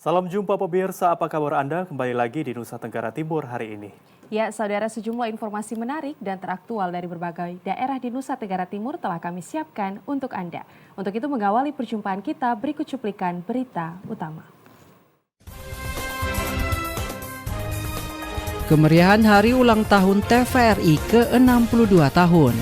Salam jumpa pemirsa, apa kabar Anda? Kembali lagi di Nusa Tenggara Timur hari ini. Ya, saudara, sejumlah informasi menarik dan teraktual dari berbagai daerah di Nusa Tenggara Timur telah kami siapkan untuk Anda. Untuk itu mengawali perjumpaan kita, berikut cuplikan berita utama. Kemeriahan hari ulang tahun TVRI ke-62 tahun.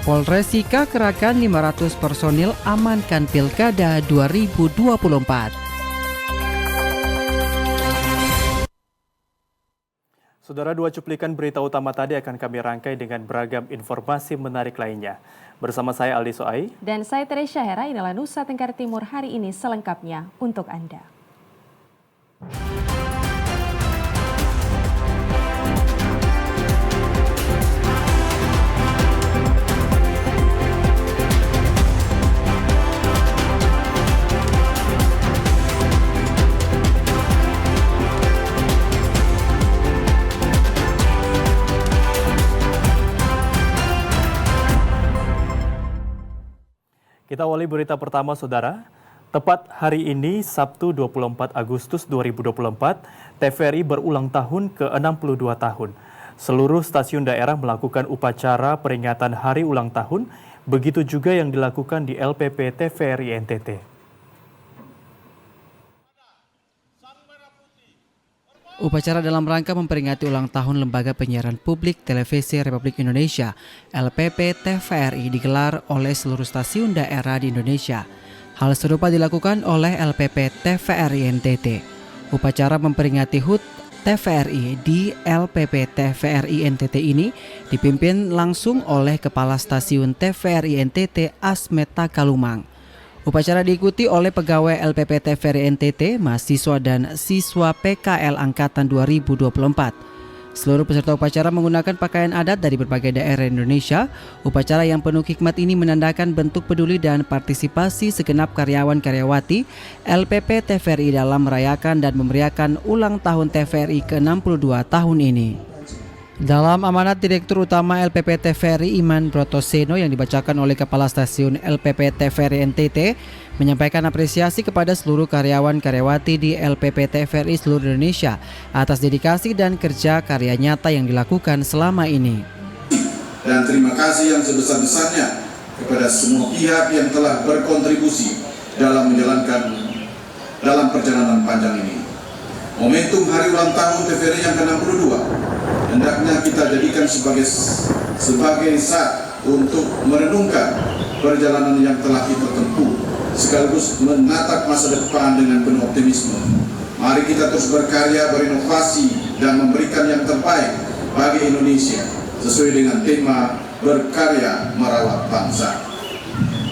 Polres Sika kerahkan 500 personil amankan Pilkada 2024. Saudara, dua cuplikan berita utama tadi akan kami rangkai dengan beragam informasi menarik lainnya. Bersama saya Aldi Soai. Dan saya Teresia Hera, inilah Nusa Tenggara Timur hari ini selengkapnya untuk Anda. Kita awali berita pertama, Saudara. Tepat hari ini, Sabtu 24 Agustus 2024, TVRI berulang tahun ke-62 tahun. Seluruh stasiun daerah melakukan upacara peringatan hari ulang tahun, begitu juga yang dilakukan di LPP TVRI NTT. Upacara dalam rangka memperingati ulang tahun Lembaga Penyiaran Publik Televisi Republik Indonesia LPP TVRI digelar oleh seluruh stasiun daerah di Indonesia. Hal serupa dilakukan oleh LPP TVRI NTT. Upacara memperingati HUT TVRI di LPP TVRI NTT ini dipimpin langsung oleh Kepala Stasiun TVRI NTT Asmeta Kalumang. Upacara diikuti oleh pegawai LPP TVRI NTT, mahasiswa dan siswa PKL Angkatan 2024. Seluruh peserta upacara menggunakan pakaian adat dari berbagai daerah Indonesia. Upacara yang penuh hikmat ini menandakan bentuk peduli dan partisipasi segenap karyawan-karyawati LPP TVRI dalam merayakan dan memeriahkan ulang tahun TVRI ke-62 tahun ini. Dalam amanat Direktur Utama LPP TVRI Iman Brotoseno yang dibacakan oleh Kepala Stasiun LPP TVRI NTT menyampaikan apresiasi kepada seluruh karyawan-karyawati di LPP TVRI seluruh Indonesia atas dedikasi dan kerja karya nyata yang dilakukan selama ini. Dan terima kasih yang sebesar-besarnya kepada semua pihak yang telah berkontribusi dalam dalam perjalanan panjang ini. Momentum hari ulang tahun TVRI yang ke-62 hendaknya kita jadikan sebagai saat untuk merenungkan perjalanan yang telah kita tempuh, sekaligus menatap masa depan dengan penuh optimisme. Mari kita terus berkarya, berinovasi, dan memberikan yang terbaik bagi Indonesia sesuai dengan tema berkarya merawat bangsa.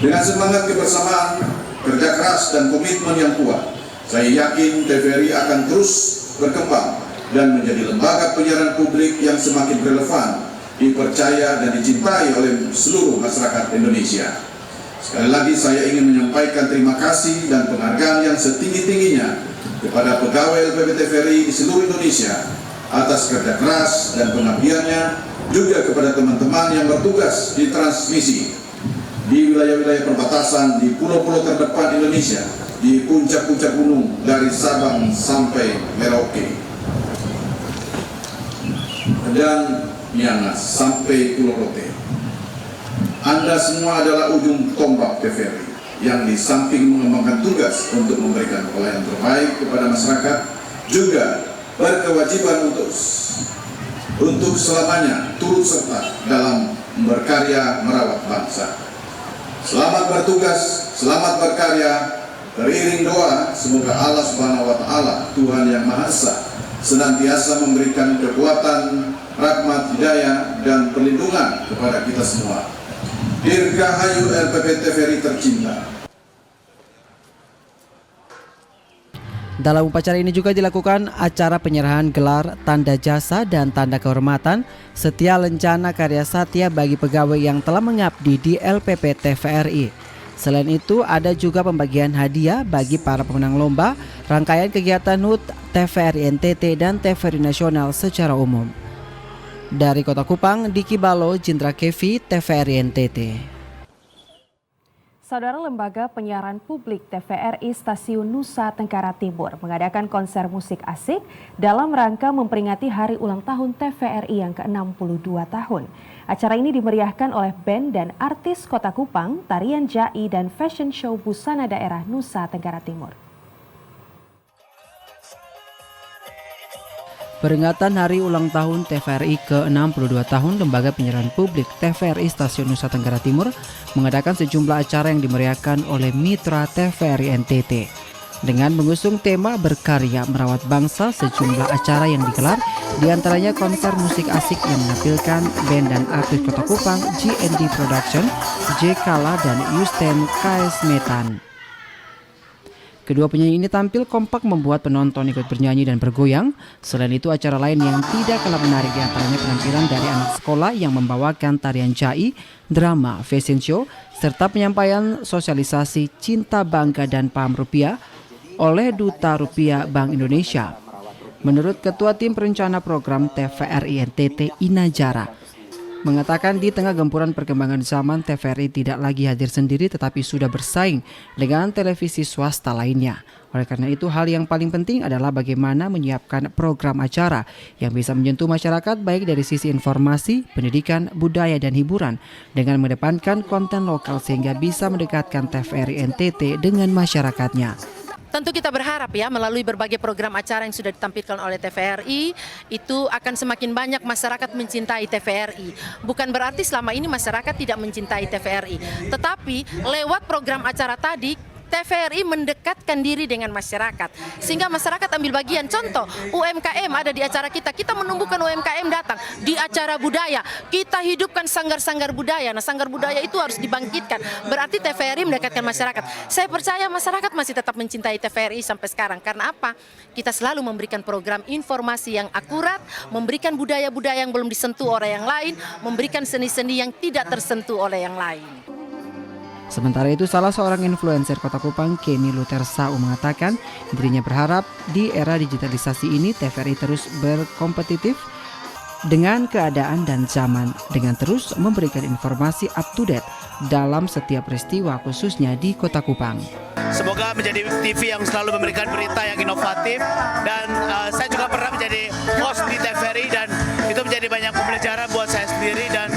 Dengan semangat kebersamaan, kerja keras, dan komitmen yang kuat, saya yakin TVRI akan terus berkembang dan menjadi lembaga penyiaran publik yang semakin relevan, dipercaya dan dicintai oleh seluruh masyarakat Indonesia. Sekali lagi saya ingin menyampaikan terima kasih dan penghargaan yang setinggi-tingginya kepada pegawai LPP TVRI di seluruh Indonesia atas kerja keras dan pengabdiannya, juga kepada teman-teman yang bertugas di transmisi di wilayah-wilayah perbatasan, di pulau-pulau terdepan Indonesia, di puncak-puncak gunung dari Sabang sampai Merauke, dan Miangas sampai Pulau Rote. Anda semua adalah ujung tombak TVRI yang di samping mengembangkan tugas untuk memberikan pelayanan terbaik kepada masyarakat, juga berkewajiban untuk selamanya turut serta dalam berkarya merawat bangsa. Selamat bertugas, selamat berkarya. Beriring doa, semoga Allah Subhanahu wa Ta'ala, Tuhan Yang Maha Esa, senantiasa memberikan kekuatan, rahmat, hidayah, dan perlindungan kepada kita semua. Dirgahayu LPP TVRI tercinta. Dalam upacara ini juga dilakukan acara penyerahan gelar tanda jasa dan tanda kehormatan Setia Lencana Karya Satya bagi pegawai yang telah mengabdi di LPP TVRI. Selain itu, ada juga pembagian hadiah bagi para pemenang lomba, rangkaian kegiatan HUT TVRI NTT dan TVRI Nasional secara umum. Dari Kota Kupang, Diki Balo, Jindra Kevi, TVRI NTT. Saudara, Lembaga Penyiaran Publik TVRI Stasiun Nusa Tenggara Timur mengadakan konser musik asik dalam rangka memperingati hari ulang tahun TVRI yang ke-62 tahun. Acara ini dimeriahkan oleh band dan artis Kota Kupang, tarian jai dan fashion show busana daerah Nusa Tenggara Timur. Peringatan hari ulang tahun TVRI ke-62 tahun, Lembaga Penyiaran Publik TVRI Stasiun Nusa Tenggara Timur mengadakan sejumlah acara yang dimeriahkan oleh mitra TVRI NTT. Dengan mengusung tema berkarya merawat bangsa, sejumlah acara yang digelar, diantaranya konser musik asik yang menampilkan band dan artis Kota Kupang, GND Production, J Kala dan Yusten KS Metan. Kedua penyanyi ini tampil kompak membuat penonton ikut bernyanyi dan bergoyang. Selain itu, acara lain yang tidak kalah menarik diantaranya penampilan dari anak sekolah yang membawakan tarian jai, drama, fashion show, serta penyampaian sosialisasi cinta bangga dan paham rupiah oleh Duta Rupiah Bank Indonesia. Menurut Ketua Tim Perencana Program TVRI NTT Inajara, mengatakan di tengah gempuran perkembangan zaman, TVRI tidak lagi hadir sendiri tetapi sudah bersaing dengan televisi swasta lainnya. Oleh karena itu, hal yang paling penting adalah bagaimana menyiapkan program acara yang bisa menyentuh masyarakat baik dari sisi informasi, pendidikan, budaya, dan hiburan dengan mengedepankan konten lokal sehingga bisa mendekatkan TVRI NTT dengan masyarakatnya. Tentu kita berharap ya melalui berbagai program acara yang sudah ditampilkan oleh TVRI itu akan semakin banyak masyarakat mencintai TVRI. Bukan berarti selama ini masyarakat tidak mencintai TVRI. Tetapi lewat program acara tadi TVRI mendekatkan diri dengan masyarakat sehingga masyarakat ambil bagian. Contoh UMKM ada di acara kita, kita menumbuhkan UMKM datang di acara budaya, kita hidupkan sanggar-sanggar budaya. Nah, sanggar budaya itu harus dibangkitkan, berarti TVRI mendekatkan masyarakat. Saya percaya masyarakat masih tetap mencintai TVRI sampai sekarang. Karena apa? Kita selalu memberikan program informasi yang akurat, memberikan budaya-budaya yang belum disentuh oleh yang lain, memberikan seni-seni yang tidak tersentuh oleh yang lain. Sementara itu, salah seorang influencer Kota Kupang, Kenny Lutersau, mengatakan dirinya berharap di era digitalisasi ini TVRI terus berkompetitif dengan keadaan dan zaman dengan terus memberikan informasi up to date dalam setiap peristiwa khususnya di Kota Kupang. Semoga menjadi TV yang selalu memberikan berita yang inovatif dan saya juga pernah menjadi host di TVRI dan itu menjadi banyak pembelajaran buat saya sendiri dan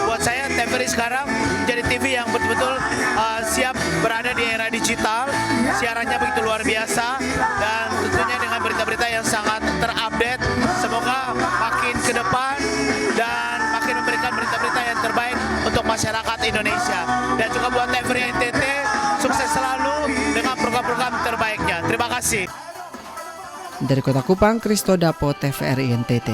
buat saya TVRI sekarang menjadi TV yang betul-betul siap berada di era digital, siarannya begitu luar biasa dan tentunya dengan berita-berita yang sangat terupdate. Semoga makin ke depan dan makin memberikan berita-berita yang terbaik untuk masyarakat Indonesia dan juga buat TVRI NTT sukses selalu dengan program-program terbaiknya. Terima kasih. Dari Kota Kupang, Kristo Dapo, TVRI NTT.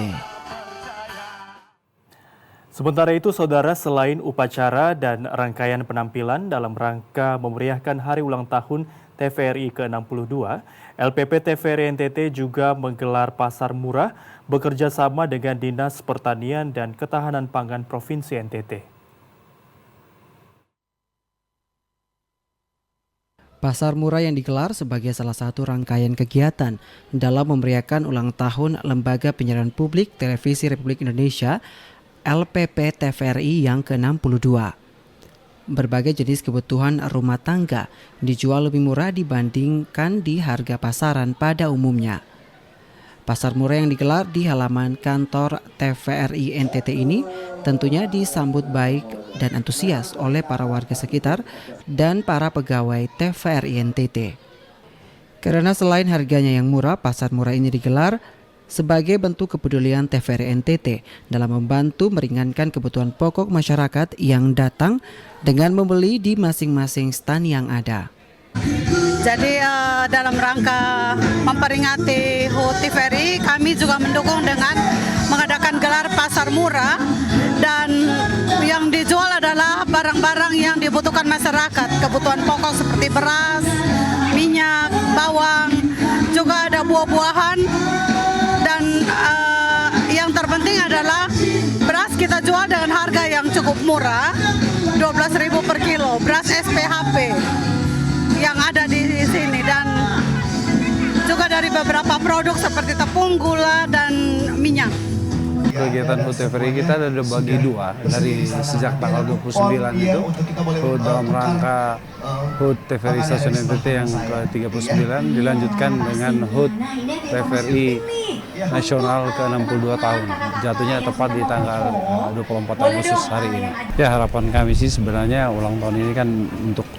Sementara itu, saudara, selain upacara dan rangkaian penampilan dalam rangka memeriahkan hari ulang tahun TVRI ke-62, LPP TVRI NTT juga menggelar pasar murah bekerja sama dengan Dinas Pertanian dan Ketahanan Pangan Provinsi NTT. Pasar murah yang digelar sebagai salah satu rangkaian kegiatan dalam memeriahkan ulang tahun Lembaga Penyiaran Publik Televisi Republik Indonesia LPP TVRI yang ke-62. Berbagai jenis kebutuhan rumah tangga dijual lebih murah dibandingkan di harga pasaran pada umumnya. Pasar murah yang digelar di halaman kantor TVRI NTT ini tentunya disambut baik dan antusias oleh para warga sekitar dan para pegawai TVRI NTT. Karena selain harganya yang murah, pasar murah ini digelar sebagai bentuk kepedulian TVRI NTT dalam membantu meringankan kebutuhan pokok masyarakat yang datang dengan membeli di masing-masing stand yang ada. Jadi dalam rangka memperingati HUT TVRI, kami juga mendukung dengan mengadakan gelar pasar murah dan yang dijual adalah barang-barang yang dibutuhkan masyarakat, kebutuhan pokok seperti beras, minyak, bawang, juga ada buah-buahan dan yang terpenting adalah beras kita jual dengan harga yang cukup murah, 12.000 per kilo, beras SPHP yang ada di sini dan juga dari beberapa produk seperti tepung, gula, dan minyak. kegiatan HUT TVRI kita ada bagi dua dari sejak tanggal 29 itu HUT dalam rangka HUT TVRI Stasiun NTT yang ke-39 dilanjutkan dengan HUT TVRI Nasional ke-62 tahun. Jatuhnya tepat di tanggal 24 Agustus hari ini. Ya, harapan kami sih sebenarnya ulang tahun ini kan untuk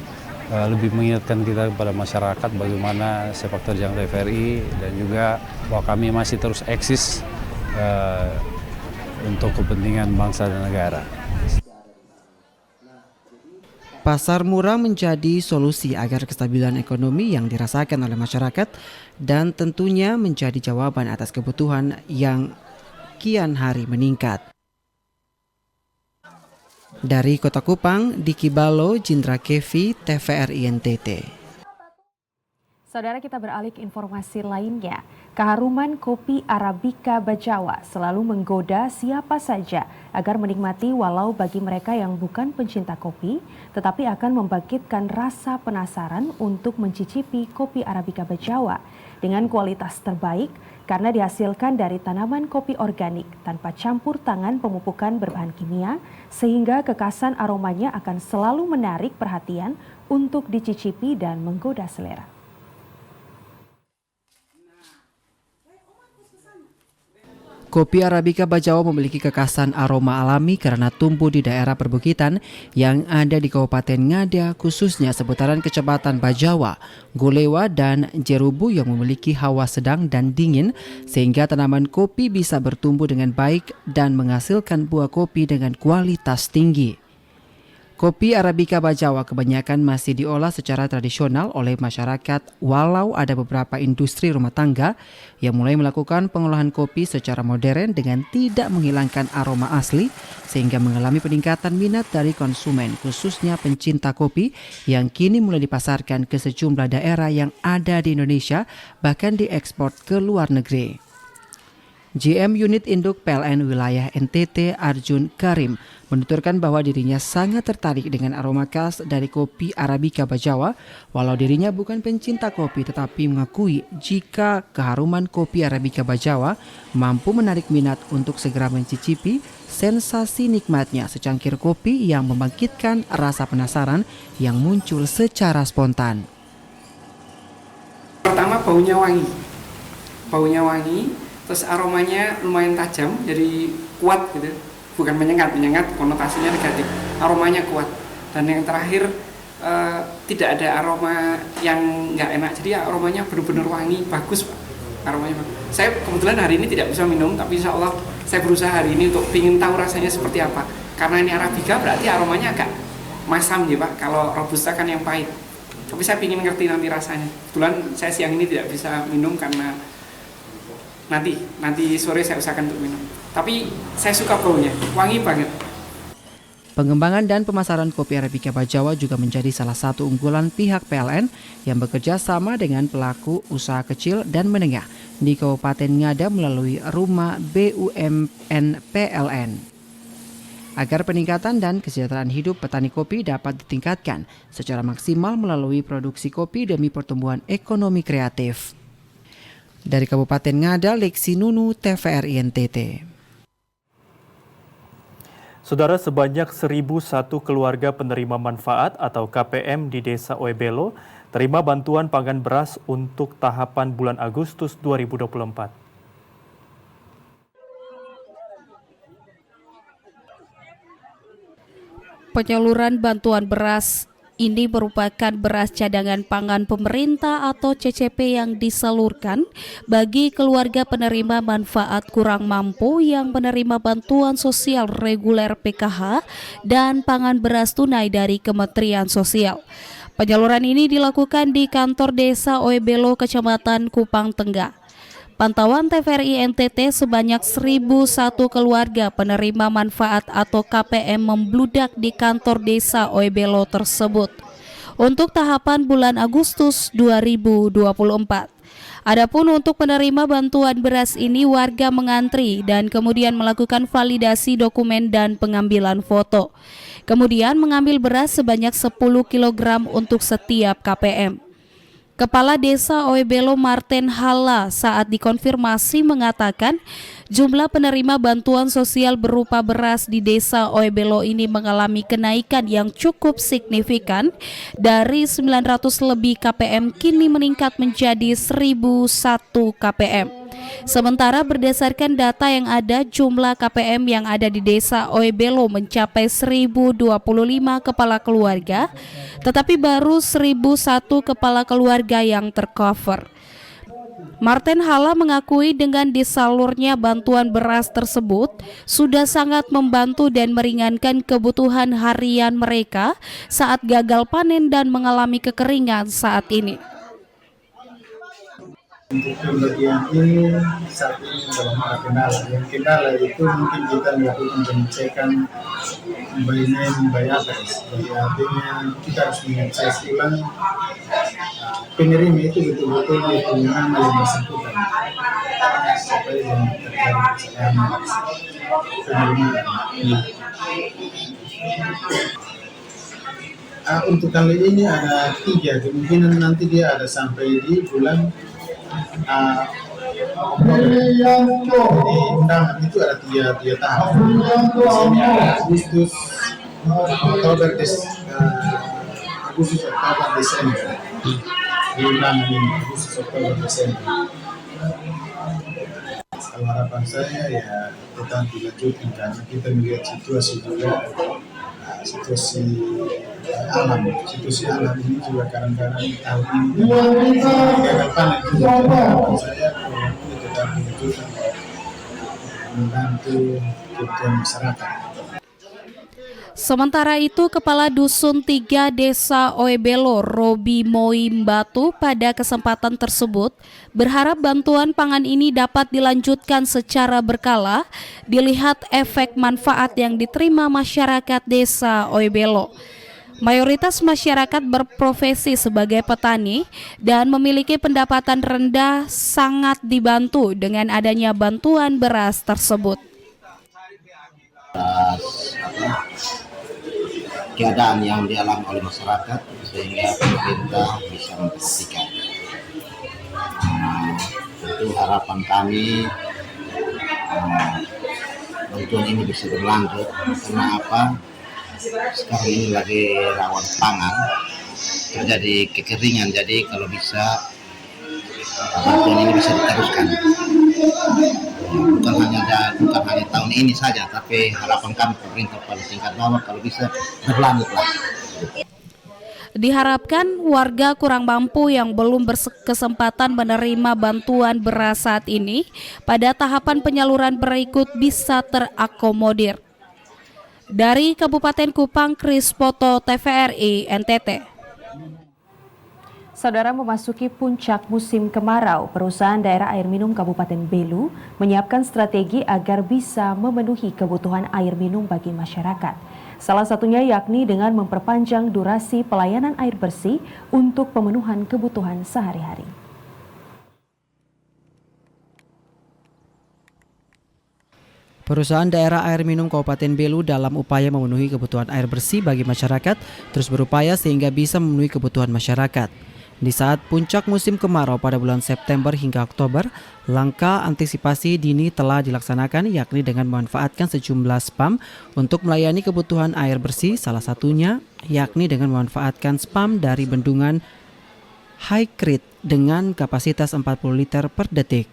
lebih mengingatkan kita kepada masyarakat bagaimana sepak terjang TVRI dan juga bahwa kami masih terus eksis untuk kepentingan bangsa dan negara. Pasar murah menjadi solusi agar kestabilan ekonomi yang dirasakan oleh masyarakat dan tentunya menjadi jawaban atas kebutuhan yang kian hari meningkat. Dari Kota Kupang, Diki Balo, Jindra Kevi, TVRI NTT. Saudara, kita beralih ke informasi lainnya. Keharuman kopi Arabica Bajawa selalu menggoda siapa saja agar menikmati, walau bagi mereka yang bukan pencinta kopi, tetapi akan membangkitkan rasa penasaran untuk mencicipi kopi Arabica Bajawa dengan kualitas terbaik karena dihasilkan dari tanaman kopi organik tanpa campur tangan pemupukan berbahan kimia, sehingga kekasan aromanya akan selalu menarik perhatian untuk dicicipi dan menggoda selera. Kopi Arabica Bajawa memiliki kekasan aroma alami karena tumbuh di daerah perbukitan yang ada di Kabupaten Ngada, khususnya seputaran Kecamatan Bajawa, Golewa, dan Jerubu yang memiliki hawa sedang dan dingin, sehingga tanaman kopi bisa bertumbuh dengan baik dan menghasilkan buah kopi dengan kualitas tinggi. Kopi Arabica Bajawa kebanyakan masih diolah secara tradisional oleh masyarakat, walau ada beberapa industri rumah tangga yang mulai melakukan pengolahan kopi secara modern dengan tidak menghilangkan aroma asli, sehingga mengalami peningkatan minat dari konsumen, khususnya pencinta kopi yang kini mulai dipasarkan ke sejumlah daerah yang ada di Indonesia, bahkan diekspor ke luar negeri. GM Unit Induk PLN Wilayah NTT Arjun Karim menuturkan bahwa dirinya sangat tertarik dengan aroma khas dari kopi Arabica Bajawa, walau dirinya bukan pencinta kopi tetapi mengakui jika keharuman kopi Arabica Bajawa mampu menarik minat untuk segera mencicipi sensasi nikmatnya secangkir kopi yang membangkitkan rasa penasaran yang muncul secara spontan. Pertama baunya wangi, terus aromanya lumayan tajam, jadi kuat gitu. Bukan menyengat konotasinya negatif. Aromanya kuat. Dan yang terakhir tidak ada aroma yang nggak enak. Jadi aromanya benar-benar wangi, bagus Pak. Aromanya bagus. Saya kebetulan hari ini tidak bisa minum, tapi insya Allah saya berusaha hari ini untuk ingin tahu rasanya seperti apa. Karena ini Arabica berarti aromanya agak masam ya Pak. Kalau Robusta kan yang pahit. Tapi saya ingin ngerti nanti rasanya. Kebetulan saya siang ini tidak bisa minum karena nanti sore saya usahakan untuk minum. Tapi saya suka baunya, wangi banget. Pengembangan dan pemasaran kopi Arabica Bajawa juga menjadi salah satu unggulan pihak PLN yang bekerja sama dengan pelaku usaha kecil dan menengah di Kabupaten Ngada melalui Rumah BUMN PLN. Agar peningkatan dan kesejahteraan hidup petani kopi dapat ditingkatkan secara maksimal melalui produksi kopi demi pertumbuhan ekonomi kreatif. Dari Kabupaten Ngada, Leksi Nunu, TVRI NTT. Saudara, sebanyak 1.001 keluarga penerima manfaat atau KPM di Desa Oebelo terima bantuan pangan beras untuk tahapan bulan Agustus 2024. Penyaluran bantuan beras ini merupakan beras cadangan pangan pemerintah atau CCP yang disalurkan bagi keluarga penerima manfaat kurang mampu yang menerima bantuan sosial reguler PKH dan pangan beras tunai dari Kementerian Sosial. Penyaluran ini dilakukan di kantor Desa Oebelo, Kecamatan Kupang Tenggah. Pantauan TVRI NTT, sebanyak 1.001 keluarga penerima manfaat atau KPM membludak di kantor Desa Oebelo tersebut untuk tahapan bulan Agustus 2024. Adapun untuk penerima bantuan beras ini, warga mengantri dan kemudian melakukan validasi dokumen dan pengambilan foto. Kemudian mengambil beras sebanyak 10 kg untuk setiap KPM. Kepala Desa Oebelo Martin Hala saat dikonfirmasi mengatakan Jumlah penerima bantuan sosial berupa beras di Desa Oebelo ini mengalami kenaikan yang cukup signifikan. Dari 900 lebih KPM kini meningkat menjadi 1.001 KPM. Sementara berdasarkan data yang ada, jumlah KPM yang ada di Desa Oebelo mencapai 1.025 kepala keluarga, tetapi baru 1.001 kepala keluarga yang tercover. Martin Hala mengakui dengan disalurnya bantuan beras tersebut sudah sangat membantu dan meringankan kebutuhan harian mereka saat gagal panen dan mengalami kekeringan saat ini. Untuk pembagian ini saat ini belum ada kendala. Yang kendala itu mungkin kita melakukan pengecekan by address. Jadi artinya kita harus mengecek ulang penerima itu betul-betul di mana yang bersangkutan supaya jangan terjadi kesalahan penerimaan. Untuk kali ini ada 3, kemungkinan nanti dia ada sampai di bulan Jadi undangan itu ada 3 tahap. Di sini ada Agustus, Oktober, Desember. Di undangan ini Agustus, Oktober, Desember. Kalau harapan saya ya tetap dilanjutkan karena kita melihat situasi juga, situasi alam ini juga kadang-kadang tahun ini gagal panen juga. Harapan saya kalau ini tetap dilanjutkan membantu kebutuhan masyarakat. Sementara itu, Kepala Dusun 3 Desa Oebelo, Robi Moimbatu, pada kesempatan tersebut berharap bantuan pangan ini dapat dilanjutkan secara berkala, dilihat efek manfaat yang diterima masyarakat Desa Oebelo. Mayoritas masyarakat berprofesi sebagai petani dan memiliki pendapatan rendah sangat dibantu dengan adanya bantuan beras tersebut. Keadaan yang dialami oleh masyarakat sehingga pemerintah bisa memperhatikan. Tentu harapan kami bantuan ini bisa berlanjut karena apa? Sekarang ini lagi rawan pangan, terjadi kekeringan, jadi kalau bisa bantuan ini bisa diteruskan. Bukan hanya tahun ini saja, tapi harapan kami pemerintah pada tingkat bawah kalau bisa berlanjut lah. Diharapkan warga kurang mampu yang belum berkesempatan menerima bantuan beras saat ini pada tahapan penyaluran berikut bisa terakomodir. Dari Kabupaten Kupang, Kris Poto, TVRI NTT. Saudara, memasuki puncak musim kemarau, perusahaan daerah air minum Kabupaten Belu menyiapkan strategi agar bisa memenuhi kebutuhan air minum bagi masyarakat. Salah satunya yakni dengan memperpanjang durasi pelayanan air bersih untuk pemenuhan kebutuhan sehari-hari. Perusahaan daerah air minum Kabupaten Belu dalam upaya memenuhi kebutuhan air bersih bagi masyarakat terus berupaya sehingga bisa memenuhi kebutuhan masyarakat. Di saat puncak musim kemarau pada bulan September hingga Oktober, langkah antisipasi dini telah dilaksanakan yakni dengan memanfaatkan sejumlah spam untuk melayani kebutuhan air bersih, salah satunya yakni dengan memanfaatkan spam dari bendungan Highcrete dengan kapasitas 40 liter per detik.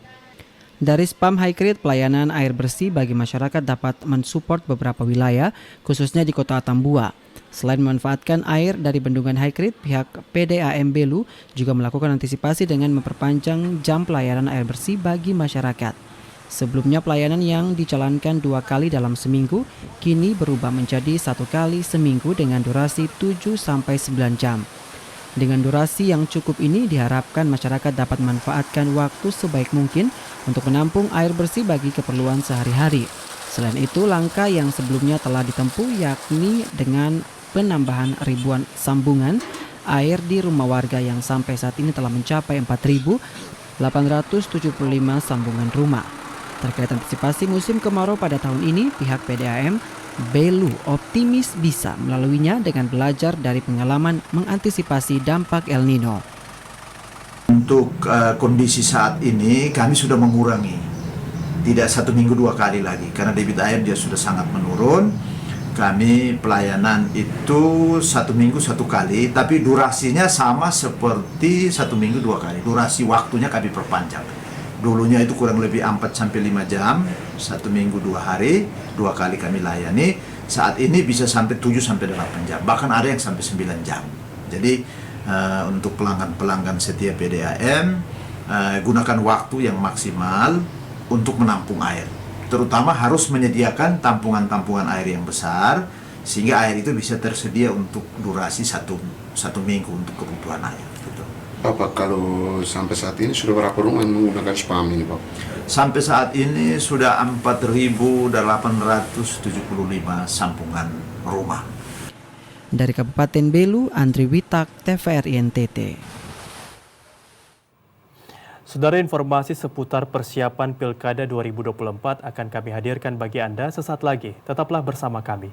Dari spam Highcrete, pelayanan air bersih bagi masyarakat dapat mensupport beberapa wilayah, khususnya di Kota Atambua. Selain memanfaatkan air dari bendungan Highcrete, pihak PDAM Belu juga melakukan antisipasi dengan memperpanjang jam pelayanan air bersih bagi masyarakat. Sebelumnya pelayanan yang dijalankan 2 kali dalam seminggu, kini berubah menjadi 1 kali seminggu dengan durasi 7-9 jam. Dengan durasi yang cukup ini diharapkan masyarakat dapat memanfaatkan waktu sebaik mungkin untuk menampung air bersih bagi keperluan sehari-hari. Selain itu, langkah yang sebelumnya telah ditempuh yakni dengan penambahan ribuan sambungan air di rumah warga yang sampai saat ini telah mencapai 4.875 sambungan rumah. Terkait antisipasi musim kemarau pada tahun ini, pihak PDAM Belu optimis bisa melaluinya dengan belajar dari pengalaman mengantisipasi dampak El Nino. Untuk kondisi saat ini kami sudah mengurangi tidak 1 minggu 2 kali lagi, karena debit air dia sudah sangat menurun. Kami pelayanan itu 1 minggu 1 kali, tapi durasinya sama seperti 1 minggu 2 kali. Durasi waktunya kami perpanjang. Dulunya itu kurang lebih 4-5 jam, 1 minggu 2 hari, 2 kali kami layani. Saat ini bisa sampai 7-8 jam, bahkan ada yang sampai 9 jam. Jadi untuk pelanggan-pelanggan setia PDAM, gunakan waktu yang maksimal untuk menampung air. Terutama harus menyediakan tampungan-tampungan air yang besar, sehingga air itu bisa tersedia untuk durasi satu minggu untuk kebutuhan air. Gitu. Bapak, kalau sampai saat ini sudah berapa rumah yang menggunakan spam ini, Pak? Sampai saat ini sudah 4.875 sampungan rumah. Dari Kabupaten Belu, Andri Witak, TVRI NTT. Saudara, informasi seputar persiapan Pilkada 2024 akan kami hadirkan bagi Anda sesaat lagi. Tetaplah bersama kami.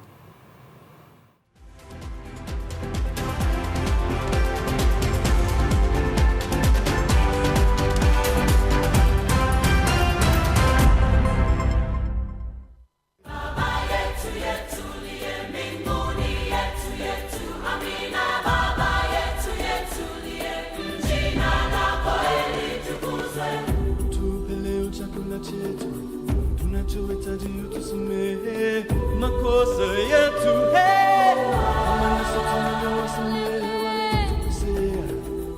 Makosa yetu kama sote wasamehe walitukosea,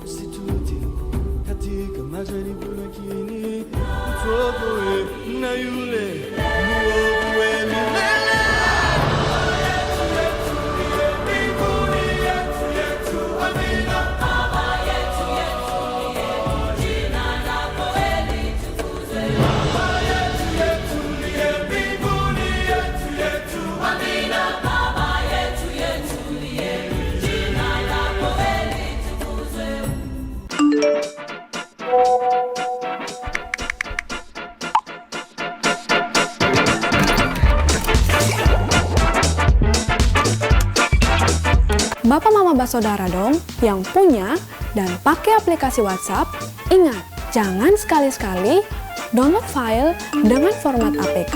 usitutie katika majaribu, lakini utuokoe na yule mwovu milele. Bapak Mama Basodara dong yang punya dan pakai aplikasi WhatsApp, ingat jangan sekali-sekali download file dengan format APK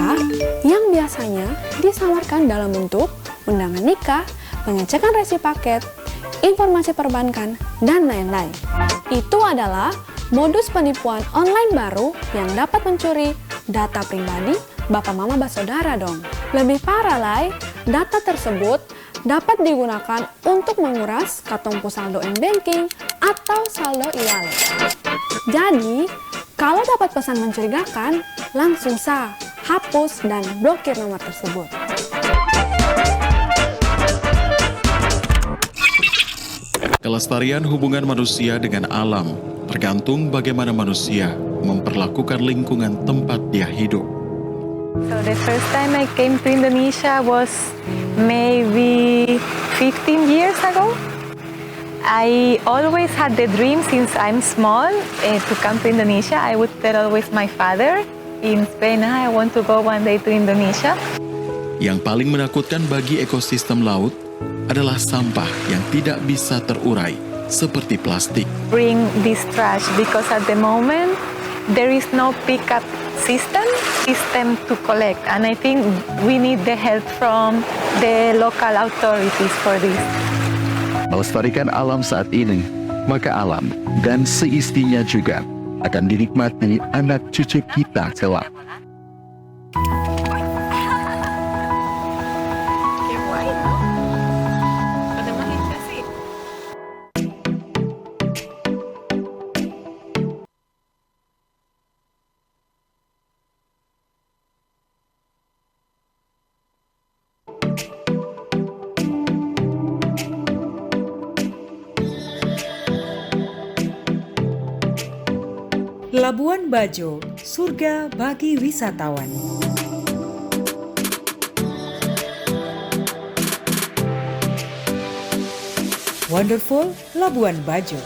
yang biasanya disamarkan dalam bentuk undangan nikah, pengecekan resi paket, informasi perbankan, dan lain-lain. Itu adalah modus penipuan online baru yang dapat mencuri data pribadi Bapak Mama Basodara dong. Lebih parah lai, data tersebut dapat digunakan untuk menguras kartu saldo m-banking atau saldo e-wallet. Jadi, kalau dapat pesan mencurigakan, langsung hapus dan blokir nomor tersebut. Kelestarian hubungan manusia dengan alam tergantung bagaimana manusia memperlakukan lingkungan tempat dia hidup. So the first time I came to Indonesia was maybe 15 years ago. I always had the dream since I'm small to come to Indonesia. I would tell always my father in Spain, I want to go one day to Indonesia. Yang paling menakutkan bagi ekosistem laut adalah sampah yang tidak bisa terurai seperti plastik. Bring this trash because at the moment there is no pickup system to collect, and I think we need the help from the local authorities for this. Melestarikan alam saat ini, maka alam dan seistinya juga akan dinikmati anak cucu kita kelak. Labuan Bajo, surga bagi wisatawan. Wonderful Labuan Bajo.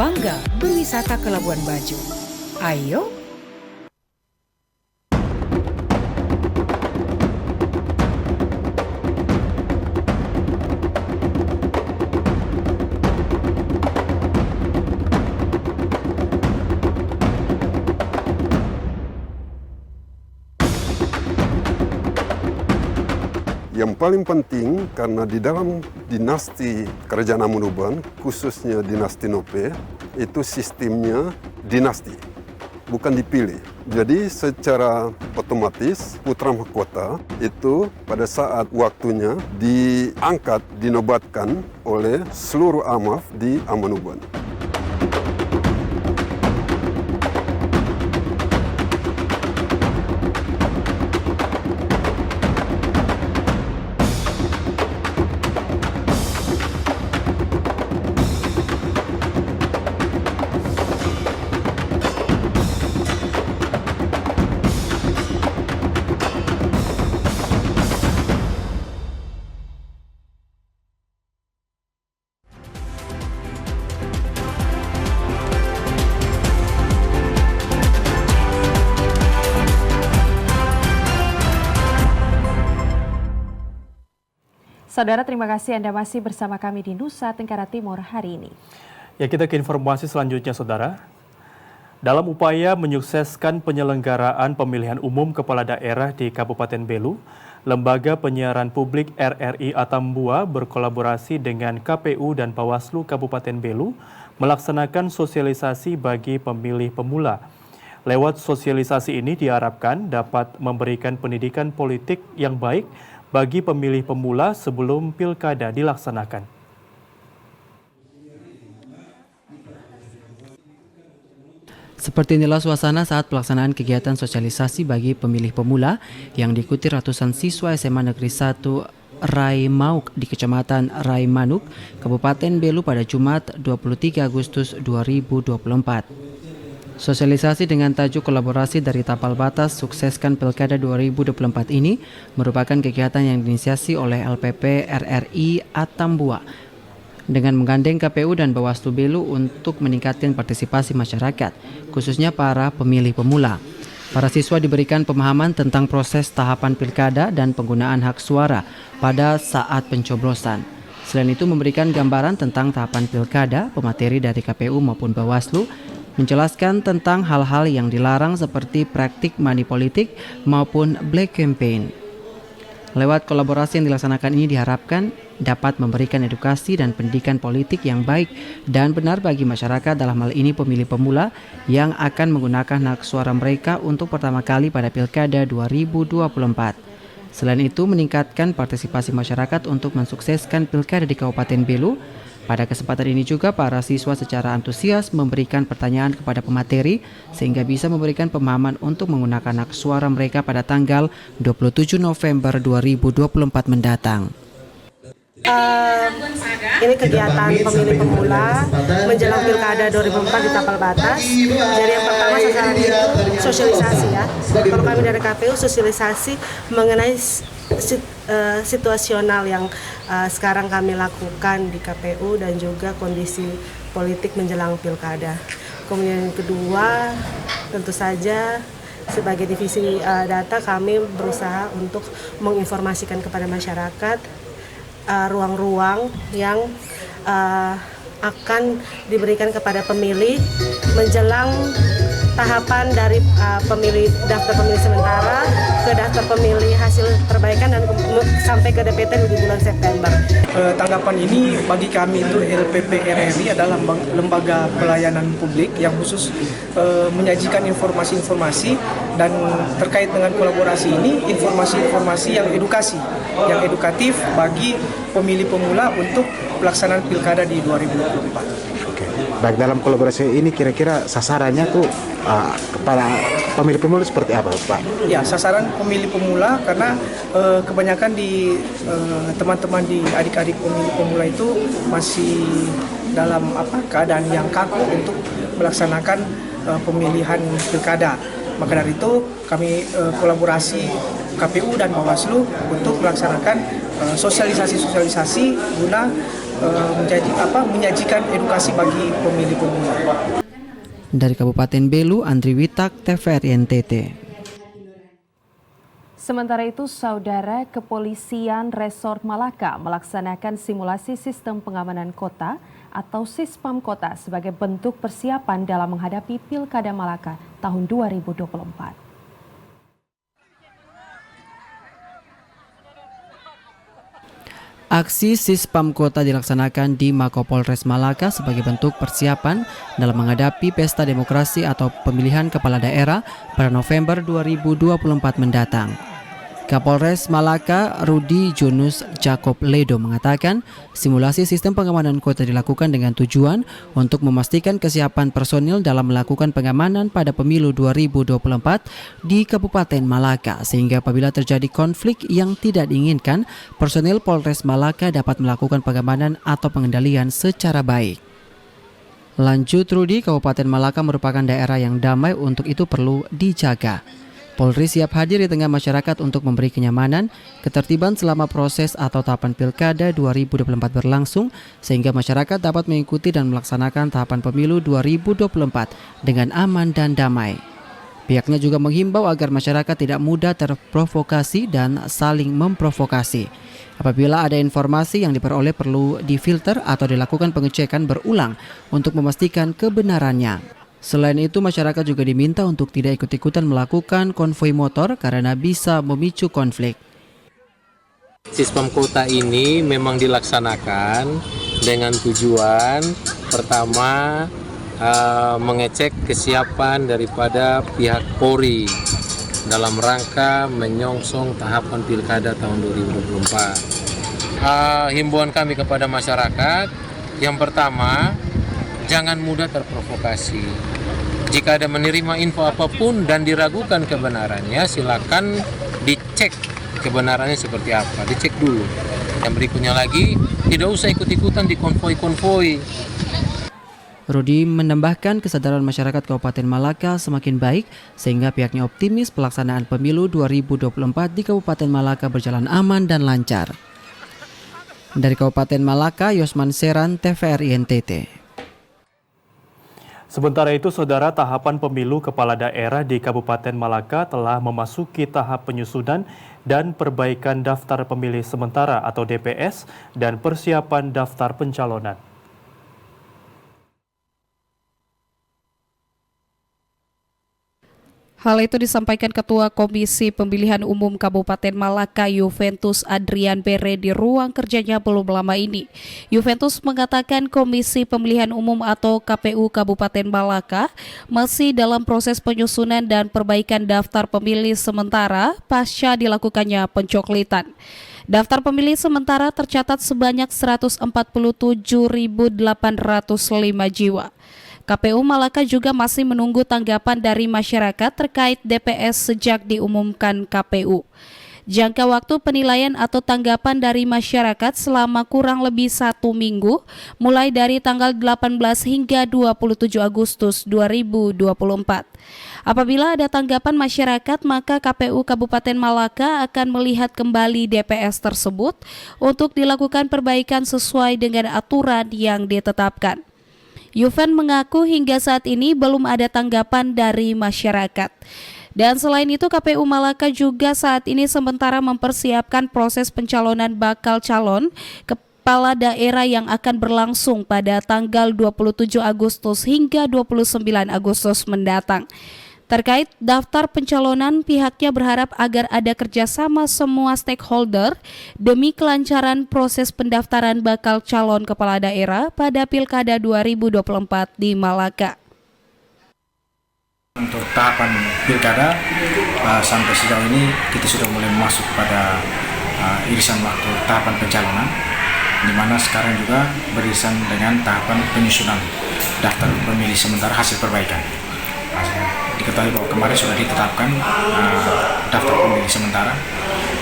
bangga berwisata ke Labuan Bajo. Ayo! Yang paling penting karena di dalam dinasti Kerajaan Amonuban, khususnya dinasti Nope, itu sistemnya dinasti, bukan dipilih. Jadi secara otomatis putra mahkota itu pada saat waktunya diangkat, dinobatkan oleh seluruh amaf di Amonuban. Saudara, terima kasih Anda masih bersama kami di Nusa Tenggara Timur hari ini. Ya, kita ke informasi selanjutnya, Saudara. Dalam upaya menyukseskan penyelenggaraan pemilihan umum kepala daerah di Kabupaten Belu, Lembaga Penyiaran Publik RRI Atambua berkolaborasi dengan KPU dan Bawaslu Kabupaten Belu melaksanakan sosialisasi bagi pemilih pemula. Lewat sosialisasi ini diharapkan dapat memberikan pendidikan politik yang baik bagi pemilih pemula sebelum pilkada dilaksanakan. Seperti inilah suasana saat pelaksanaan kegiatan sosialisasi bagi pemilih pemula yang diikuti ratusan siswa SMA Negeri 1 Rai Mauk di Kecamatan Rai Manuk, Kabupaten Belu pada Jumat 23 Agustus 2024. Sosialisasi dengan tajuk kolaborasi dari Tapal Batas Sukseskan Pilkada 2024 ini merupakan kegiatan yang diinisiasi oleh LPP RRI Atambua dengan menggandeng KPU dan Bawaslu Belu untuk meningkatkan partisipasi masyarakat, khususnya para pemilih pemula. Para siswa diberikan pemahaman tentang proses tahapan pilkada dan penggunaan hak suara pada saat pencoblosan. Selain itu memberikan gambaran tentang tahapan pilkada, pemateri dari KPU maupun Bawaslu, menjelaskan tentang hal-hal yang dilarang seperti praktik money politik maupun black campaign. Lewat kolaborasi yang dilaksanakan ini diharapkan dapat memberikan edukasi dan pendidikan politik yang baik dan benar bagi masyarakat, dalam hal ini pemilih pemula yang akan menggunakan hak suara mereka untuk pertama kali pada Pilkada 2024. Selain itu meningkatkan partisipasi masyarakat untuk mensukseskan Pilkada di Kabupaten Belu. Pada kesempatan ini juga para siswa secara antusias memberikan pertanyaan kepada pemateri sehingga bisa memberikan pemahaman untuk menggunakan hak suara mereka pada tanggal 27 November 2024 mendatang. Ini kegiatan pemilih pemula menjelang Pilkada 2024 di Tapal Batas. Jadi yang pertama sasaran itu sosialisasi ya. Kalau kami dari KPU sosialisasi mengenai situasional yang sekarang kami lakukan di KPU dan juga kondisi politik menjelang Pilkada. Kemudian yang kedua, tentu saja sebagai divisi data kami berusaha untuk menginformasikan kepada masyarakat ruang-ruang yang akan diberikan kepada pemilih menjelang tahapan dari daftar pemilih sementara ke daftar pemilih hasil perbaikan dan sampai ke DPT di bulan September. Tanggapan ini bagi kami itu LPP RRI adalah lembaga pelayanan publik yang khusus menyajikan informasi-informasi dan terkait dengan kolaborasi ini informasi-informasi yang edukatif bagi pemilih pemula untuk pelaksanaan pilkada di 2024. Oke. Baik, dalam kolaborasi ini kira-kira sasarannya tuh kepada pemilih pemula seperti apa, Pak? Ya, sasaran pemilih pemula karena kebanyakan di teman-teman di adik-adik pemilih pemula itu masih dalam keadaan yang kaku untuk melaksanakan pemilihan pilkada. Maka dari itu kami kolaborasi KPU dan Bawaslu untuk melaksanakan sosialisasi guna menyajikan edukasi bagi pemilih-pemilih. Dari Kabupaten Belu, Andri Witak, TVRI NTT. Sementara itu, Saudara, Kepolisian Resort Malaka melaksanakan simulasi sistem pengamanan kota atau Sispam Kota sebagai bentuk persiapan dalam menghadapi Pilkada Malaka tahun 2024. Aksi Sispam Kota dilaksanakan di Makopolres Malaka sebagai bentuk persiapan dalam menghadapi pesta demokrasi atau pemilihan kepala daerah pada November 2024 mendatang. Kapolres Malaka Rudi Junus Jacob Ledo mengatakan simulasi sistem pengamanan kota dilakukan dengan tujuan untuk memastikan kesiapan personil dalam melakukan pengamanan pada pemilu 2024 di Kabupaten Malaka, sehingga apabila terjadi konflik yang tidak diinginkan, personil Polres Malaka dapat melakukan pengamanan atau pengendalian secara baik. Lanjut Rudi, Kabupaten Malaka merupakan daerah yang damai, untuk itu perlu dijaga. Polri siap hadir di tengah masyarakat untuk memberi kenyamanan, ketertiban selama proses atau tahapan Pilkada 2024 berlangsung, sehingga masyarakat dapat mengikuti dan melaksanakan tahapan pemilu 2024 dengan aman dan damai. Pihaknya juga menghimbau agar masyarakat tidak mudah terprovokasi dan saling memprovokasi. Apabila ada informasi yang diperoleh perlu difilter atau dilakukan pengecekan berulang untuk memastikan kebenarannya. Selain itu, masyarakat juga diminta untuk tidak ikut-ikutan melakukan konvoi motor karena bisa memicu konflik. Sispam kota ini memang dilaksanakan dengan tujuan pertama mengecek kesiapan daripada pihak Polri dalam rangka menyongsong tahapan Pilkada tahun 2024. Himbauan kami kepada masyarakat, yang pertama, jangan mudah terprovokasi. Jika ada menerima info apapun dan diragukan kebenarannya, silakan dicek kebenarannya seperti apa, dicek dulu. Yang berikutnya lagi, tidak usah ikut-ikutan di konvoi-konvoi. Rudi menambahkan kesadaran masyarakat Kabupaten Malaka semakin baik sehingga pihaknya optimis pelaksanaan pemilu 2024 di Kabupaten Malaka berjalan aman dan lancar. Dari Kabupaten Malaka, Yosman Seran, TVRI NTT. Sementara itu, Saudara, tahapan pemilu kepala daerah di Kabupaten Malaka telah memasuki tahap penyusunan dan perbaikan daftar pemilih sementara atau DPS dan persiapan daftar pencalonan. Hal itu disampaikan Ketua Komisi Pemilihan Umum Kabupaten Malaka Juventus Adrian Bere di ruang kerjanya belum lama ini. Juventus mengatakan Komisi Pemilihan Umum atau KPU Kabupaten Malaka masih dalam proses penyusunan dan perbaikan daftar pemilih sementara pasca dilakukannya pencoklitan. Daftar pemilih sementara tercatat sebanyak 147.805 jiwa. KPU Malaka juga masih menunggu tanggapan dari masyarakat terkait DPS sejak diumumkan KPU. Jangka waktu penilaian atau tanggapan dari masyarakat selama kurang lebih 1 minggu, mulai dari tanggal 18 hingga 27 Agustus 2024. Apabila ada tanggapan masyarakat, maka KPU Kabupaten Malaka akan melihat kembali DPS tersebut untuk dilakukan perbaikan sesuai dengan aturan yang ditetapkan. Yuven mengaku hingga saat ini belum ada tanggapan dari masyarakat. Dan selain itu, KPU Malaka juga saat ini sementara mempersiapkan proses pencalonan bakal calon kepala daerah yang akan berlangsung pada tanggal 27 Agustus hingga 29 Agustus mendatang. Terkait daftar pencalonan, pihaknya berharap agar ada kerjasama semua stakeholder demi kelancaran proses pendaftaran bakal calon kepala daerah pada Pilkada 2024 di Malaka. Untuk tahapan Pilkada, sampai sejauh ini kita sudah mulai masuk pada irisan waktu tahapan pencalonan, di mana sekarang juga beririsan dengan tahapan penyusunan daftar pemilih sementara hasil perbaikan. Diketahui bahwa kemarin sudah ditetapkan daftar pemilih sementara,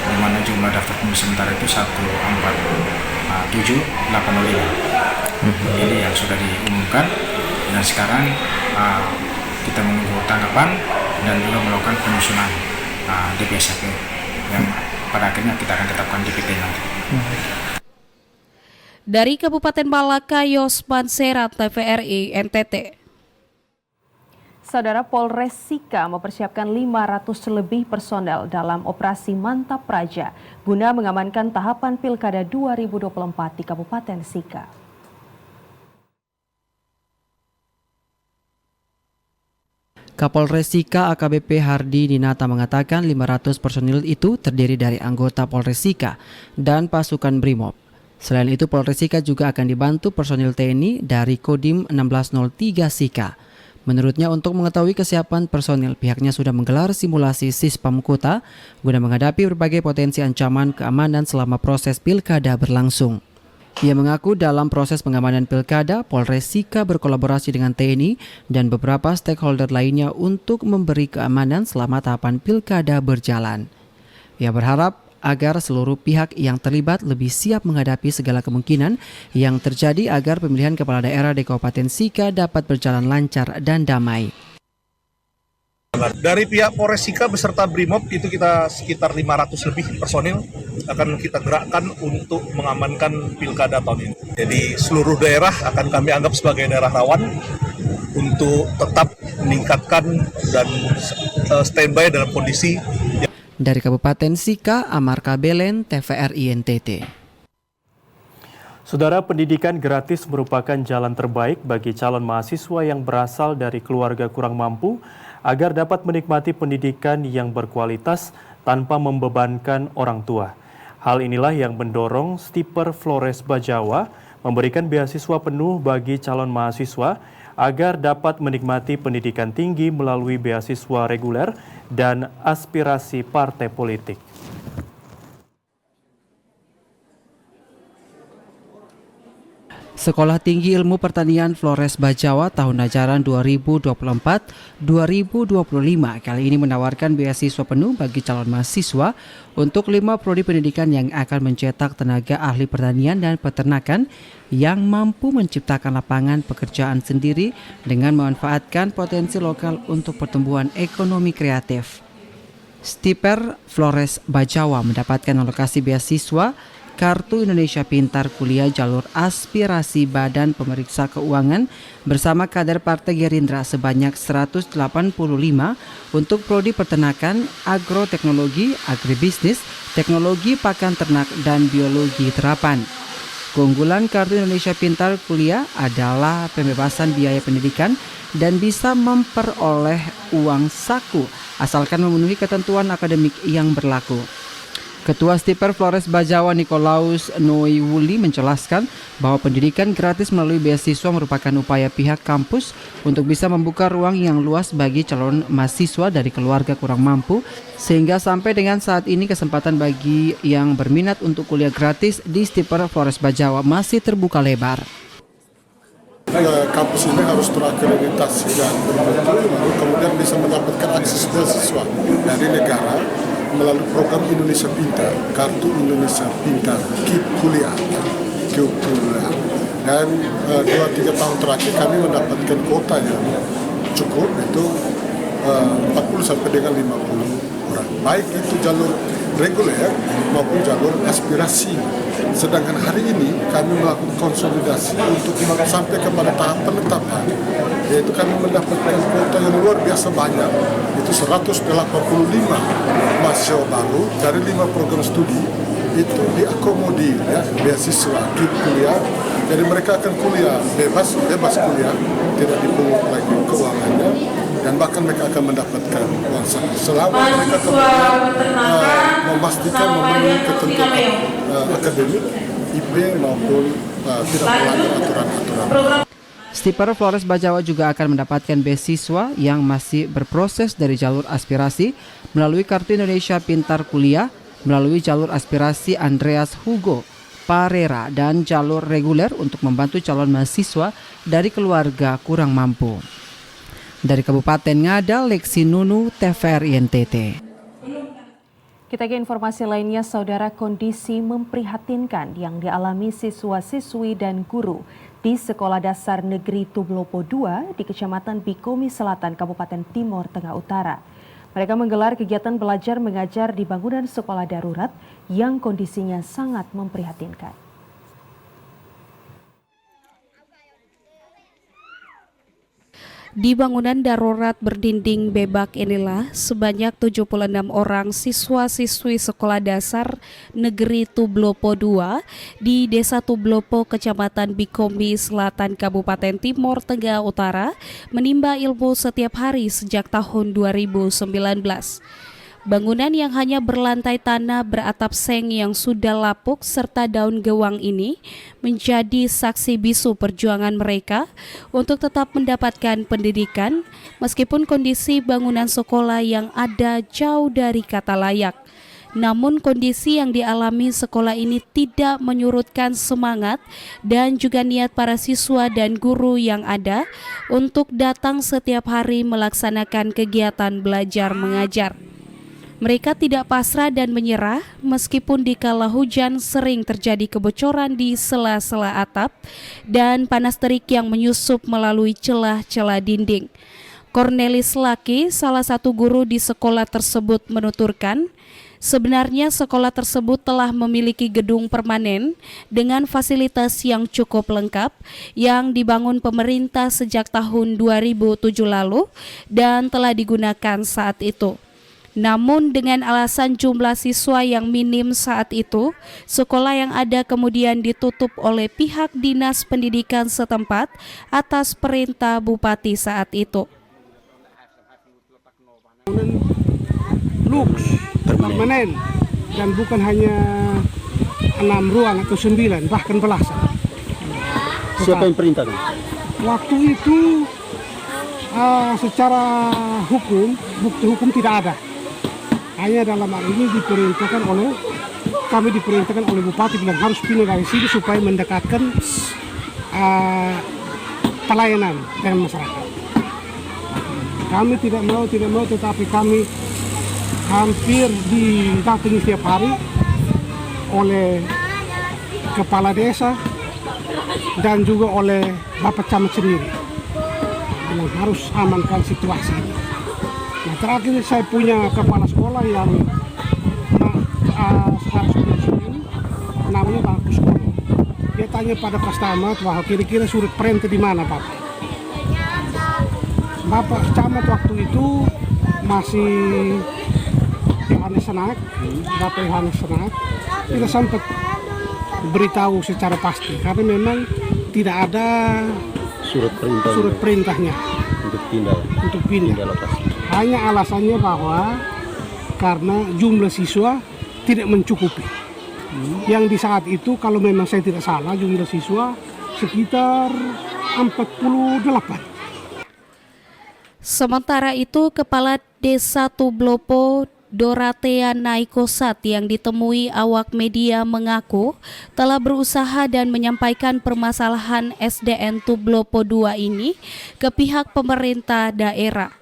di mana jumlah daftar pemilih sementara itu 147.805. Ini yang sudah diumumkan, dan sekarang kita menunggu tanggapan dan juga melakukan penyusunan DPS yang pada akhirnya kita akan tetapkan DPT nanti. Dari Kabupaten Malaka, Yosman Serat, TVRI NTT. Saudara, Polres Sika mempersiapkan 500 lebih personel dalam operasi Mantap Praja guna mengamankan tahapan Pilkada 2024 di Kabupaten Sika. Kapolres Sika AKBP Hardi Dinata mengatakan 500 personil itu terdiri dari anggota Polres Sika dan pasukan Brimob. Selain itu, Polres Sika juga akan dibantu personil TNI dari Kodim 1603 Sika. Menurutnya, untuk mengetahui kesiapan personil, pihaknya sudah menggelar simulasi Sispam Kota guna menghadapi berbagai potensi ancaman keamanan selama proses pilkada berlangsung. Ia mengaku dalam proses pengamanan pilkada, Polres Sika berkolaborasi dengan TNI dan beberapa stakeholder lainnya untuk memberi keamanan selama tahapan pilkada berjalan. Ia berharap agar seluruh pihak yang terlibat lebih siap menghadapi segala kemungkinan yang terjadi agar pemilihan kepala daerah di Kabupaten Sika dapat berjalan lancar dan damai. Dari pihak Polres Sika beserta Brimob itu kita sekitar 500 lebih personil akan kita gerakkan untuk mengamankan pilkada tahun ini. Jadi seluruh daerah akan kami anggap sebagai daerah rawan untuk tetap meningkatkan dan standby dalam kondisi. Dari Kabupaten Sika, Amar Kabelen, TVRI NTT. Saudara, pendidikan gratis merupakan jalan terbaik bagi calon mahasiswa yang berasal dari keluarga kurang mampu agar dapat menikmati pendidikan yang berkualitas tanpa membebankan orang tua. Hal inilah yang mendorong Stiper Flores Bajawa memberikan beasiswa penuh bagi calon mahasiswa agar dapat menikmati pendidikan tinggi melalui beasiswa reguler dan aspirasi partai politik. Sekolah Tinggi Ilmu Pertanian Flores Bajawa tahun ajaran 2024-2025 kali ini menawarkan beasiswa penuh bagi calon mahasiswa untuk 5 prodi pendidikan yang akan mencetak tenaga ahli pertanian dan peternakan yang mampu menciptakan lapangan pekerjaan sendiri dengan memanfaatkan potensi lokal untuk pertumbuhan ekonomi kreatif. Stiper Flores Bajawa mendapatkan alokasi beasiswa Kartu Indonesia Pintar Kuliah jalur aspirasi Badan Pemeriksa Keuangan bersama kader Partai Gerindra sebanyak 185 untuk prodi peternakan, agroteknologi, agribisnis, teknologi pakan ternak, dan biologi terapan. Keunggulan Kartu Indonesia Pintar Kuliah adalah pembebasan biaya pendidikan dan bisa memperoleh uang saku asalkan memenuhi ketentuan akademik yang berlaku. Ketua Stiper Flores Bajawa Nikolaus Noiwuli menjelaskan bahwa pendidikan gratis melalui beasiswa merupakan upaya pihak kampus untuk bisa membuka ruang yang luas bagi calon mahasiswa dari keluarga kurang mampu, sehingga sampai dengan saat ini kesempatan bagi yang berminat untuk kuliah gratis di Stiper Flores Bajawa masih terbuka lebar. Kampus ini harus terakreditasi dan betul-betul kemudian bisa mendapatkan akses beasiswa dari negara melalui program Indonesia Pintar, Kartu Indonesia Pintar, KIP Kuliah. Dan 2-3 tahun terakhir kami mendapatkan kuota yang cukup, itu 40 sampai dengan 50 orang. Baik itu jalur reguler maupun jalur aspirasi. Sedangkan hari ini kami melakukan konsolidasi untuk sampai kepada tahap penetapan, yaitu kami mendapatkan kuota yang luar biasa banyak, itu 185 mahasiswa baru dari 5 program studi itu diakomodir ya, beasiswa KIP kuliah. Jadi mereka akan kuliah bebas kuliah, tidak dipungut lagi keuangannya, dan bahkan mereka akan mendapatkan uang saku selama mereka memastikan memenuhi ketentuan akademik, IP maupun tidak melanggar aturan-aturan. Stiper Flores Bajawa juga akan mendapatkan beasiswa yang masih berproses dari jalur aspirasi melalui Kartu Indonesia Pintar Kuliah, melalui jalur aspirasi Andreas Hugo Parera, dan jalur reguler untuk membantu calon mahasiswa dari keluarga kurang mampu. Dari Kabupaten Ngada, Lexi Nunu, TVRI NTT. Kita ke informasi lainnya, saudara, kondisi memprihatinkan yang dialami siswa-siswi dan guru di Sekolah Dasar Negeri Tublopo II di Kecamatan Bikomi Selatan, Kabupaten Timur Tengah Utara. Mereka menggelar kegiatan belajar mengajar di bangunan sekolah darurat yang kondisinya sangat memprihatinkan. Di bangunan darurat berdinding bebak inilah sebanyak 76 orang siswa-siswi sekolah dasar negeri Tublopo II di Desa Tublopo, Kecamatan Bikomi Selatan, Kabupaten Timor Tengah Utara menimba ilmu setiap hari sejak tahun 2019. Bangunan yang hanya berlantai tanah beratap seng yang sudah lapuk serta daun gewang ini menjadi saksi bisu perjuangan mereka untuk tetap mendapatkan pendidikan meskipun kondisi bangunan sekolah yang ada jauh dari kata layak. Namun kondisi yang dialami sekolah ini tidak menyurutkan semangat dan juga niat para siswa dan guru yang ada untuk datang setiap hari melaksanakan kegiatan belajar mengajar. Mereka tidak pasrah dan menyerah meskipun dikala hujan sering terjadi kebocoran di sela-sela atap dan panas terik yang menyusup melalui celah-celah dinding. Cornelis Laki, salah satu guru di sekolah tersebut menuturkan, sebenarnya sekolah tersebut telah memiliki gedung permanen dengan fasilitas yang cukup lengkap yang dibangun pemerintah sejak tahun 2007 lalu dan telah digunakan saat itu. Namun dengan alasan jumlah siswa yang minim saat itu, sekolah yang ada kemudian ditutup oleh pihak dinas pendidikan setempat atas perintah bupati saat itu. Lux, permanen, dan bukan hanya 6 ruang atau 9, bahkan belasan. Siapa yang perintahkan? Waktu itu secara hukum, bukti hukum tidak ada. Hanya dalam hal ini kami diperintahkan oleh bupati bilang harus pindah dari sini supaya mendekatkan pelayanan dengan masyarakat. Kami tidak mau, tetapi kami hampir didatangi setiap hari oleh kepala desa dan juga oleh Bapak Camat sendiri. Bilang harus amankan situasi ini. Nah, terakhir saya punya kepala sekolah yang sekarang sudah ini, namanya Pak Kuskono. Dia tanya pada Pak Camat bahwa kira-kira surat perintah di mana Pak? Bapak Camat waktu itu masih Yohanes Senak, Bapak Yohanes Senak, tidak sempat beritahu secara pasti karena memang tidak ada surat perintahnya untuk pindah lokasi. Hanya alasannya bahwa karena jumlah siswa tidak mencukupi. Yang di saat itu kalau memang saya tidak salah jumlah siswa sekitar 48. Sementara itu Kepala Desa Tublopo Doratea Naikosat yang ditemui awak media mengaku telah berusaha dan menyampaikan permasalahan SDN Tublopo II ini ke pihak pemerintah daerah.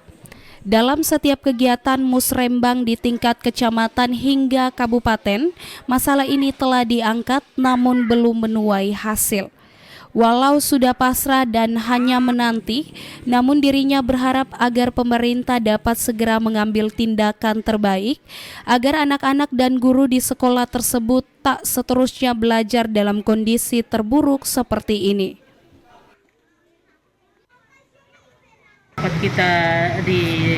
Dalam setiap kegiatan musrembang di tingkat kecamatan hingga kabupaten, masalah ini telah diangkat namun belum menuai hasil. Walau sudah pasrah dan hanya menanti, namun dirinya berharap agar pemerintah dapat segera mengambil tindakan terbaik agar anak-anak dan guru di sekolah tersebut tak seterusnya belajar dalam kondisi terburuk seperti ini. Kita di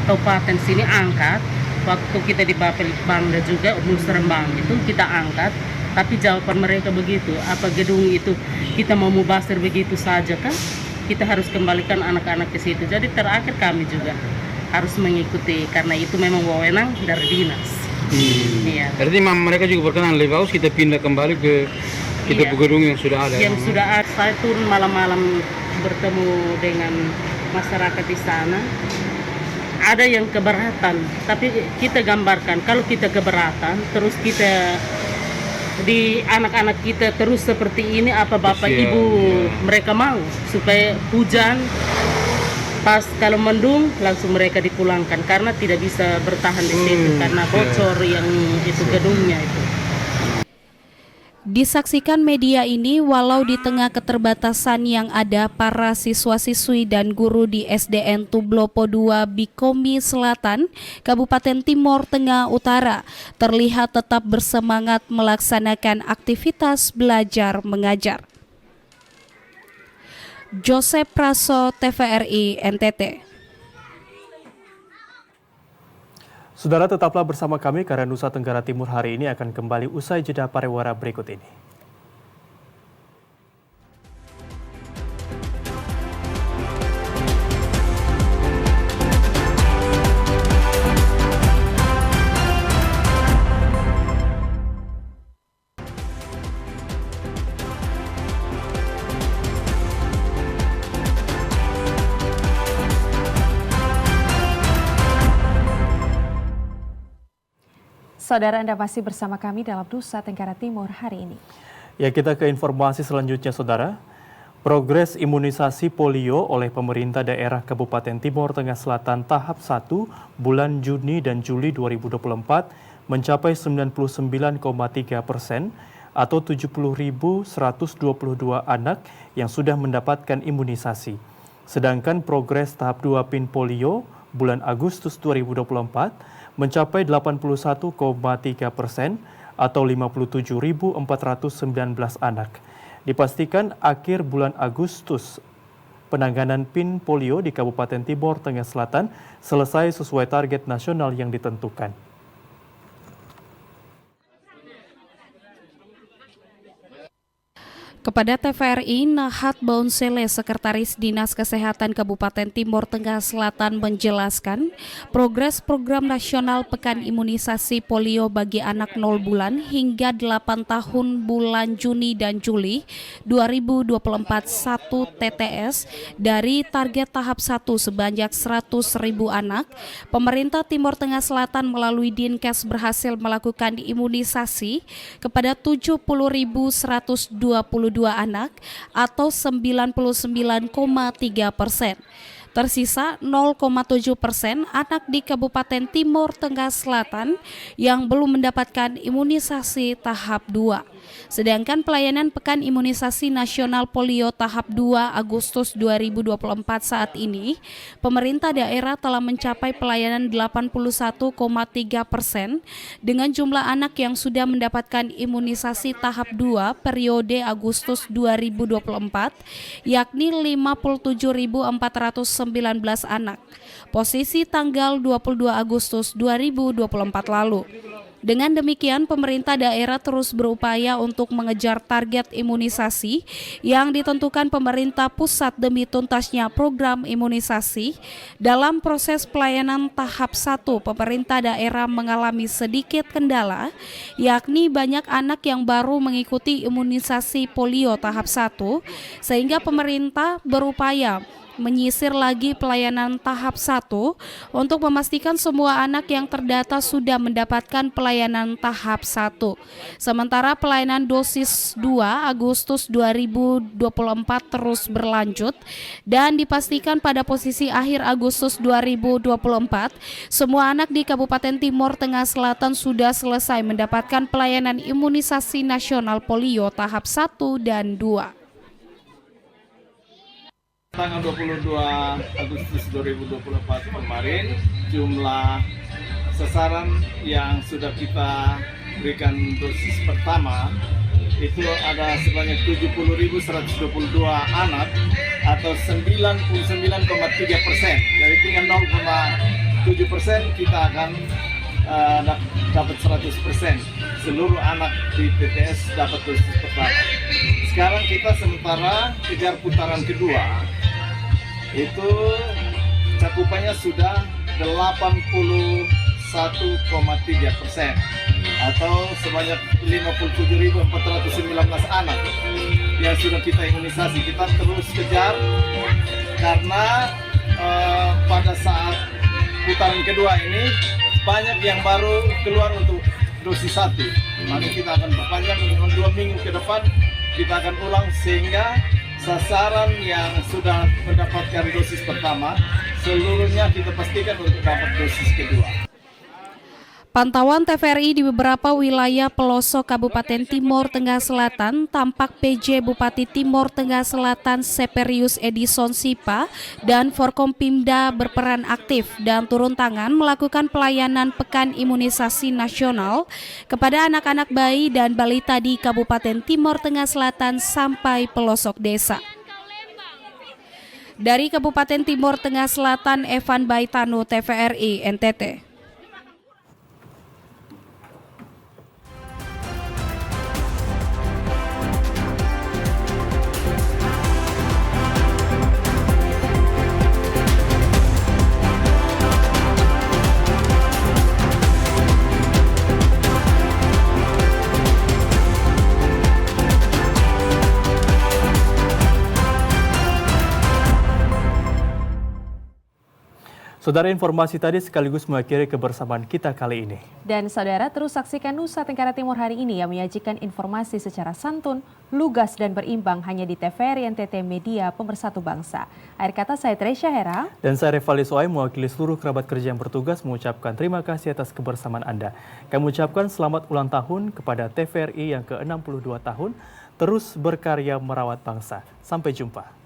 kabupaten sini angkat, waktu kita di Bapelbangda juga musrembang itu kita angkat, tapi jawaban mereka begitu, apa gedung itu kita mau mubasir begitu saja kan, kita harus kembalikan anak-anak ke situ. Jadi terakhir kami juga harus mengikuti karena itu memang wewenang dari dinas. Iya. Berarti mereka juga berkenan lebih bagus kita pindah kembali ke gedung yang sudah ada. Yang sudah ada. Saya turun malam-malam bertemu dengan masyarakat di sana, ada yang keberatan, tapi kita gambarkan kalau kita keberatan terus kita di anak-anak kita terus seperti ini, apa bapak ibu mereka mau supaya hujan pas kalau mendung langsung mereka dipulangkan karena tidak bisa bertahan di situ karena bocor yang itu gedungnya itu. Disaksikan media ini, walau di tengah keterbatasan yang ada, para siswa-siswi dan guru di SDN Tublopo II Bikomi Selatan, Kabupaten Timor Tengah Utara, terlihat tetap bersemangat melaksanakan aktivitas belajar mengajar. Joseph Praso, TVRI NTT. Saudara, tetaplah bersama kami karena Nusa Tenggara Timur hari ini akan kembali usai jeda pariwara berikut ini. Saudara, Anda masih bersama kami dalam Nusa Tenggara Timur hari ini. Ya, kita ke informasi selanjutnya, Saudara. Progres imunisasi polio oleh pemerintah daerah Kabupaten Timor Tengah Selatan tahap 1 bulan Juni dan Juli 2024 mencapai 99,3% atau 70.122 anak yang sudah mendapatkan imunisasi. Sedangkan progres tahap 2 PIN polio bulan Agustus 2024 mencapai 81,3% atau 57.419 anak. Dipastikan akhir bulan Agustus penanganan PIN polio di Kabupaten Timor Tengah Selatan selesai sesuai target nasional yang ditentukan. Kepada TVRI, Nahat Baunsele, Sekretaris Dinas Kesehatan Kabupaten Timor Tengah Selatan menjelaskan, progres program nasional Pekan Imunisasi Polio bagi anak 0 bulan hingga 8 tahun bulan Juni dan Juli 2024 1 TTS dari target tahap 1 sebanyak 100.000 anak, pemerintah Timor Tengah Selatan melalui Dinkes berhasil melakukan imunisasi kepada 70.122 anak atau 99,3%. Tersisa 0,7% anak di Kabupaten Timor Tengah Selatan yang belum mendapatkan imunisasi tahap 2. Sedangkan pelayanan Pekan Imunisasi Nasional Polio tahap 2 Agustus 2024 saat ini, pemerintah daerah telah mencapai pelayanan 81,3% dengan jumlah anak yang sudah mendapatkan imunisasi tahap 2 periode Agustus 2024, yakni 57.419 anak, posisi tanggal 22 Agustus 2024 lalu. Dengan demikian, pemerintah daerah terus berupaya untuk mengejar target imunisasi yang ditentukan pemerintah pusat demi tuntasnya program imunisasi. Dalam proses pelayanan tahap 1, pemerintah daerah mengalami sedikit kendala, yakni banyak anak yang baru mengikuti imunisasi polio tahap 1, sehingga pemerintah berupaya menyisir lagi pelayanan tahap 1 untuk memastikan semua anak yang terdata sudah mendapatkan pelayanan tahap 1. Sementara pelayanan dosis 2 Agustus 2024 terus berlanjut dan dipastikan pada posisi akhir Agustus 2024 semua anak di Kabupaten Timor Tengah Selatan sudah selesai mendapatkan pelayanan imunisasi nasional polio tahap 1 dan 2. Tanggal 22 Agustus 2024 kemarin, jumlah sasaran yang sudah kita berikan dosis pertama itu ada sebanyak 70.122 anak atau 99,3%. Dari tinggal 0,7% kita akan dapat 100%. Seluruh anak di TTS dapat dosis pertama. Sekarang kita sementara kejar putaran kedua. Itu cakupannya sudah 81,3% atau sebanyak 57.419 anak yang sudah kita imunisasi. Kita terus kejar karena pada saat putaran kedua ini banyak yang baru keluar untuk dosis 1. Maka kita akan perpanjang dengan 2 minggu ke depan, kita akan ulang sehingga sasaran yang sudah mendapatkan dosis pertama seluruhnya kita pastikan untuk dapat dosis kedua. Pantauan TVRI di beberapa wilayah pelosok Kabupaten Timor Tengah Selatan tampak PJ Bupati Timor Tengah Selatan Seperius Edison Sipa dan Forkompimda berperan aktif dan turun tangan melakukan pelayanan Pekan Imunisasi Nasional kepada anak-anak bayi dan balita di Kabupaten Timor Tengah Selatan sampai pelosok desa. Dari Kabupaten Timur Tengah Selatan, Evan Baitano, TVRI NTT. Saudara, informasi tadi sekaligus mengakhiri kebersamaan kita kali ini. Dan saudara, terus saksikan Nusa Tenggara Timur hari ini yang menyajikan informasi secara santun, lugas dan berimbang hanya di TVRI NTT Media Pemersatu Bangsa. Akhir kata saya Tresya Hera. Dan saya Revalis Soai mewakili seluruh kerabat kerja yang bertugas mengucapkan terima kasih atas kebersamaan Anda. Kami ucapkan selamat ulang tahun kepada TVRI yang ke-62 tahun, terus berkarya merawat bangsa. Sampai jumpa.